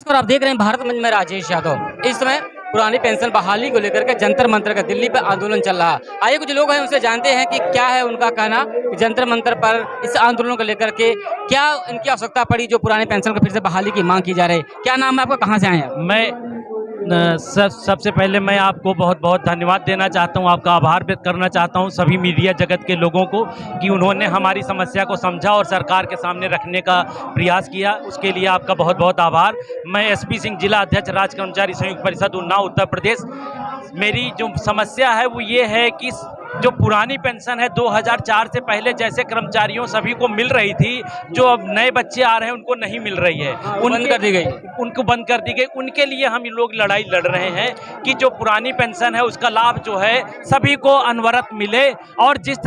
और आप देख रहे हैं भारत मंच में राजेश यादव। इस समय पुरानी पेंशन बहाली को लेकर के जंतर मंतर का दिल्ली पर आंदोलन चल रहा है। आइए कुछ लोग हैं उनसे जानते हैं कि क्या है उनका कहना कि जंतर मंतर पर इस आंदोलन को लेकर के क्या इनकी आवश्यकता पड़ी जो पुराने पेंशन को फिर से बहाली की मांग की जा रही है। क्या नाम है आपका, कहाँ से आए हैं? मैं सबसे पहले मैं आपको बहुत बहुत धन्यवाद देना चाहता हूं, आपका आभार व्यक्त करना चाहता हूं सभी मीडिया जगत के लोगों को कि उन्होंने हमारी समस्या को समझा और सरकार के सामने रखने का प्रयास किया। उसके लिए आपका बहुत बहुत आभार। मैं एसपी सिंह, जिला अध्यक्ष राज्य कर्मचारी संयुक्त परिषद उन्नाव, उत्तर प्रदेश। मेरी जो समस्या है वो ये है कि जो पुरानी पेंशन है 2004 से पहले जैसे कर्मचारियों सभी को मिल रही थी, जो अब नए बच्चे आ रहे हैं उनको नहीं मिल रही है, बंद कर दी गई। उनको बंद कर दी गई। उनके लिए हम लोग लड़ाई लड़ रहे हैं कि जो पुरानी पेंशन है उसका लाभ जो है सभी को अनवरत मिले। और जिस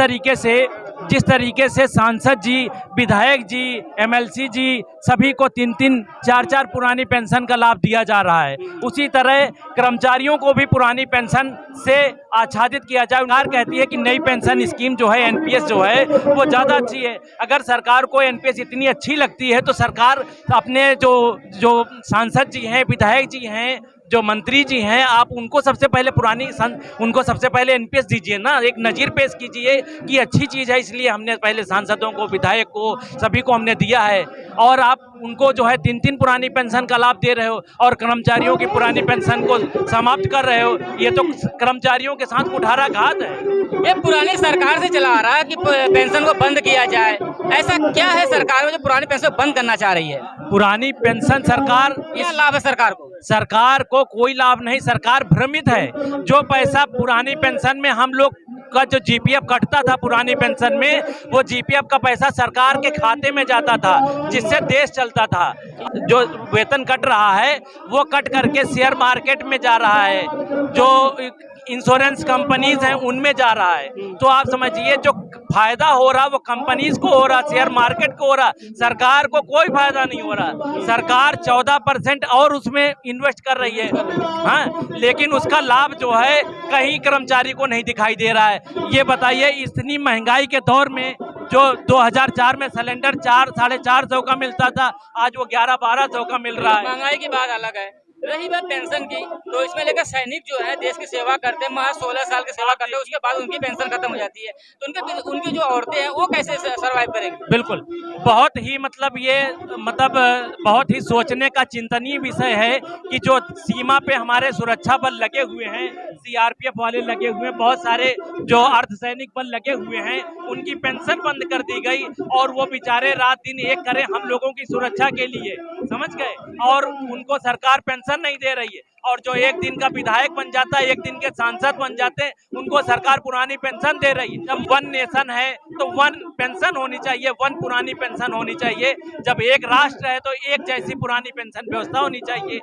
तरीके से सांसद जी, विधायक जी, एमएलसी जी सभी को 3-3, 4-4 पुरानी पेंशन का लाभ दिया जा रहा है, उसी तरह कर्मचारियों को भी पुरानी पेंशन से आच्छादित किया जाए। सरकार कहती है कि नई पेंशन स्कीम जो है, एनपीएस जो है वो ज़्यादा अच्छी है। अगर सरकार को एनपीएस इतनी अच्छी लगती है तो सरकार अपने जो सांसद जी हैं, विधायक जी हैं, जो मंत्री जी हैं, आप उनको सबसे पहले एनपीएस दीजिए ना, एक नज़ीर पेश कीजिए कि अच्छी चीज़ है। इसलिए हमने पहले सांसदों को, विधायक को, सभी को हमने दिया है। और आप उनको जो है 3-3 पुरानी पेंशन का लाभ दे रहे हो और कर्मचारियों की पुरानी पेंशन को समाप्त कर रहे हो। ये तो कर्मचारियों के साथ कुठाराघात है। ये पुरानी सरकार से चला आ रहा है कि पेंशन को बंद किया जाए। ऐसा क्या है सरकार में जो पुरानी पेंशन को बंद करना चाह रही है? पुरानी पेंशन सरकार, क्या लाभ है सरकार को? सरकार को कोई लाभ नहीं। सरकार भ्रमित है। जो पैसा पुरानी पेंशन में हम लोग का जो जीपीएफ कटता था पुरानी पेंशन में, वो जीपीएफ का पैसा सरकार के खाते में जाता था, जिससे देश चलता था। जो वेतन कट रहा है वो कट करके शेयर मार्केट में जा रहा है, जो इंश्योरेंस कंपनीज हैं उनमें जा रहा है। तो आप समझिए जो फायदा हो रहा वो कंपनीज को हो रहा, शेयर मार्केट को हो रहा, सरकार को कोई फायदा नहीं हो रहा। सरकार 14% और उसमें इन्वेस्ट कर रही है, हाँ, लेकिन उसका लाभ जो है कहीं कर्मचारी को नहीं दिखाई दे रहा है। ये बताइए, इतनी महंगाई के दौर में जो 2004 में सिलेंडर 400-450 का मिलता था, आज वो 1100-1200 का मिल रहा है। महंगाई की बात अलग है। रही बात पेंशन की, तो इसमें लेकर सैनिक जो है देश की सेवा करते हैं, महज 16 साल की सेवा करते हैं, उसके बाद उनकी पेंशन खत्म हो जाती है, तो उनकी जो औरतें हैं वो कैसे सर्वाइव करेंगी? बिल्कुल, बहुत ही बहुत ही सोचने का चिंतनीय विषय है कि जो सीमा पे हमारे सुरक्षा बल लगे हुए हैं, सीआरपीएफ वाले लगे हुए हैं, बहुत सारे जो अर्धसैनिक बल लगे हुए हैं, उनकी पेंशन बंद कर दी गई और वो बेचारे रात दिन एक करें हम लोगों की सुरक्षा के लिए, समझ गए, और उनको सरकार पेंशन नहीं दे रही है। और जो एक दिन का विधायक बन जाता है, एक दिन के सांसद बन जाते हैं, उनको सरकार पुरानी पेंशन दे रही है। जब वन नेशन है तो वन पेंशन होनी चाहिए, वन पुरानी पेंशन होनी चाहिए। जब एक राष्ट्र है तो एक जैसी पुरानी पेंशन व्यवस्था होनी चाहिए।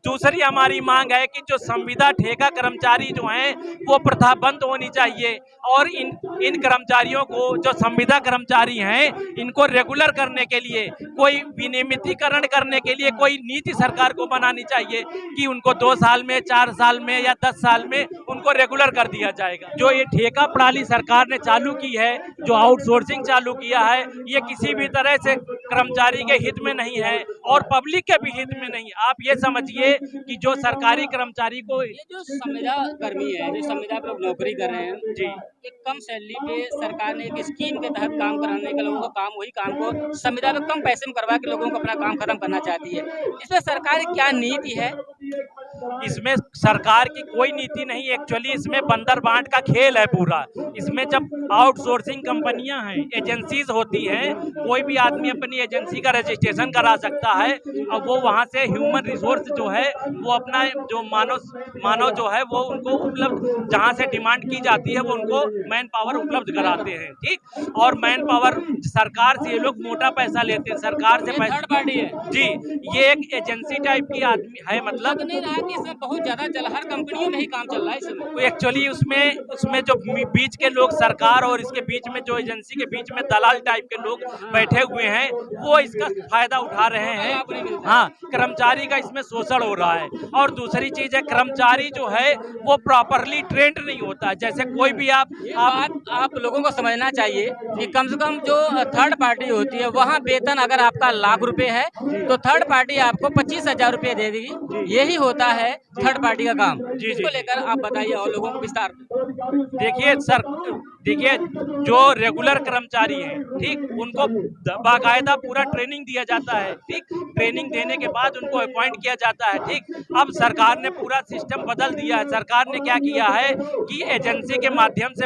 दूसरी हमारी मांग है कि जो संविदा ठेका कर्मचारी जो हैं वो प्रथा बंद होनी चाहिए और इन कर्मचारियों को, जो संविदा कर्मचारी हैं, इनको रेगुलर करने के लिए, कोई विनियमितीकरण करने के लिए कोई नीति सरकार को बनानी चाहिए कि उनको 2 साल में, 4 साल में या 10 साल में उनको रेगुलर कर दिया जाएगा। जो ये ठेका प्रणाली सरकार ने चालू की है, जो आउटसोर्सिंग चालू किया है, ये किसी भी तरह से कर्मचारी के हित में नहीं है और पब्लिक के भी हित में नहीं। आप ये समझिए कि जो सरकारी कर्मचारी को, ये जो संविदा कर्मी है, जो संविदा पर नौकरी कर रहे हैं जी, एक कम सैलरी पे सरकार ने एक स्कीम के तहत काम कराने के लोगों को वही काम को संविदा में कम पैसे में करवा के लोगों को अपना काम खत्म करना चाहती है। इसमें सरकार की क्या नीति है? इसमें सरकार की कोई नीति नहीं, एक्चुअली इसमें बंदर बांट का खेल है पूरा। इसमें जब आउटसोर्सिंग कंपनियां हैं, एजेंसीज होती हैं, कोई भी आदमी अपनी एजेंसी का रजिस्ट्रेशन करा सकता है और वो वहां से ह्यूमन रिसोर्स जो है वो अपना जो मानव जो है वो उनको उपलब्ध, जहां से डिमांड की जाती है वो उनको मैन पावर उपलब्ध कराते हैं, ठीक। और मैन पावर सरकार से ये लोग मोटा पैसा लेते हैं, सरकार से पैसा, थर्ड पार्टी है जी, ये एक एजेंसी टाइप की आदमी है, मतलब नहीं रहा कहा कि इसमें बहुत ज्यादा चल, हर कंपनियों में ही काम चल रहा है इस समय। एक्चुअली उसमें जो बीच के लोग, सरकार और इसके बीच में जो एजेंसी के बीच में दलाल टाइप के लोग बैठे हुए हैं, वो इसका फायदा उठा रहे हैं। हाँ, कर्मचारी का इसमें शोषण हो रहा है। और दूसरी चीज है, कर्मचारी जो है वो प्रॉपरली ट्रेंड नहीं होता। जैसे कोई भी आप लोगों को समझना चाहिए कि कम से कम जो थर्ड पार्टी होती है वहाँ वेतन अगर आपका ₹1,00,000 है तो थर्ड पार्टी आपको 25,000 रुपए दे देगी। यही होता है थर्ड पार्टी का काम। इसको लेकर आप बताइए और लोगों को विस्तार। देखिए जो रेगुलर कर्मचारी हैं, ठीक, उनको बाकायदा पूरा ट्रेनिंग दिया जाता है। ठीक, ट्रेनिंग देने के बाद उनको अपॉइंट किया जाता है। ठीक, अब सरकार ने पूरा सिस्टम बदल दिया है। सरकार ने क्या किया है कि एजेंसी के माध्यम से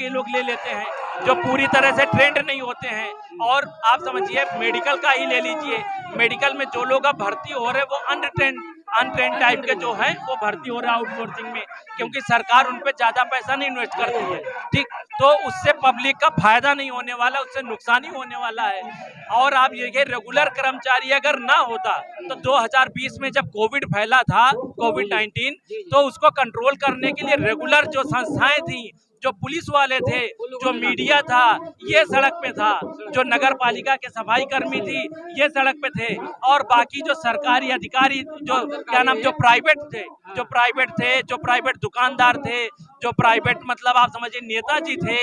ये लोग ले लेते हैं जो पूरी तरह से ट्रेंड नहीं होते हैं। और आप समझिए, मेडिकल का ही ले लीजिए, मेडिकल में जो लोग अब भर्ती हो रहे हैं वो अनट्रेंड टाइप के जो है वो भर्ती हो रहा है आउटसोर्सिंग में, क्योंकि सरकार उन पे ज्यादा पैसा नहीं इन्वेस्ट करती है। ठीक, तो उससे पब्लिक का फायदा नहीं होने वाला, उससे नुकसान ही होने वाला है। और आप ये रेगुलर कर्मचारी अगर ना होता तो 2020 में जब कोविड फैला था, कोविड-19, तो उसको कंट्रोल करने के लिए रेगुलर जो संस्थाएं थी, जो पुलिस वाले थे, जो मीडिया था, ये सड़क पे था, जो नगर पालिका के सफाई कर्मी थी, ये सड़क पे थे, और बाकी जो सरकारी अधिकारी जो प्राइवेट दुकानदार थे, जो प्राइवेट मतलब आप समझिए नेताजी थे,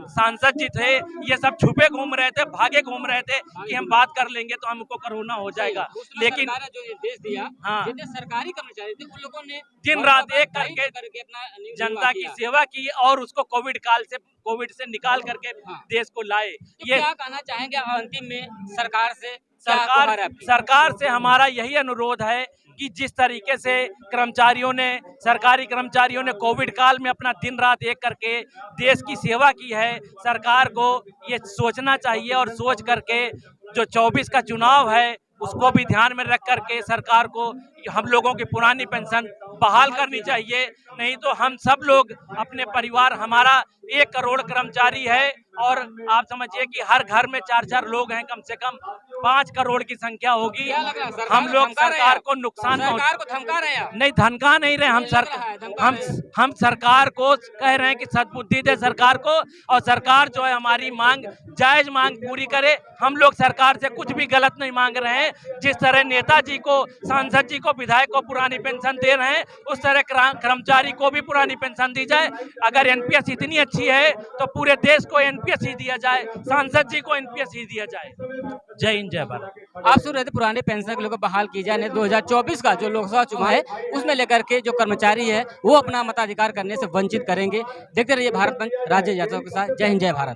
सांसद जी थे, ये सब छुपे घूम रहे थे, भागे घूम रहे थे कि हम बात कर लेंगे तो हमको कोरोना हो जाएगा। लेकिन जो निर्देश दिया, हाँ, जितने सरकारी कर्मचारी थे उन लोगों ने दिन रात एक करके अपना जनता की सेवा की और उसको कोविड से निकाल करके देश को लाए। तो ये क्या कहना चाहेंगे अंतिम में सरकार से? सरकार से हमारा यही अनुरोध है कि जिस तरीके से सरकारी कर्मचारियों ने कोविड काल में अपना दिन रात एक करके देश की सेवा की है, सरकार को ये सोचना चाहिए और सोच करके जो 24 का चुनाव है उसको भी ध्यान में रख करके सरकार को हम लोगों की पुरानी पेंशन बहाल करनी चाहिए। नहीं तो हम सब लोग अपने परिवार, हमारा 1 करोड़ कर्मचारी है और आप समझिए कि हर घर में 4-4 लोग हैं, कम से कम 5 करोड़ की संख्या होगी। हम लोग सरकार को नुकसान धमका रहे हैं? नहीं, धमका नहीं रहे हम सरकार को कह रहे हैं कि सद्बुद्धि दे सरकार को, और सरकार जो है हमारी जायज मांग पूरी करे। हम लोग सरकार से कुछ भी गलत नहीं मांग रहे हैं। जिस तरह नेताजी को, सांसद जी को, विधायक को पुरानी पेंशन दे रहे हैं, उस तरह कर्मचारी को भी पुरानी पेंशन दी जाए। अगर एनपीएस इतनी अच्छी है तो पूरे देश को एनपीएस ही दिया जाए, सांसद जी को एनपीएस ही दिया जाए। जय हिंद, जय भारत। आप सुन रहे थे पुराने पेंशन के लोगों को बहाल की जाए। 2024 का जो लोकसभा चुनाव है उसमें लेकर के जो कर्मचारी है वो अपना मताधिकार करने से वंचित करेंगे। देखते रहिए भारत मंच, राजेश यादव के साथ। जय हिंद, जय भारत।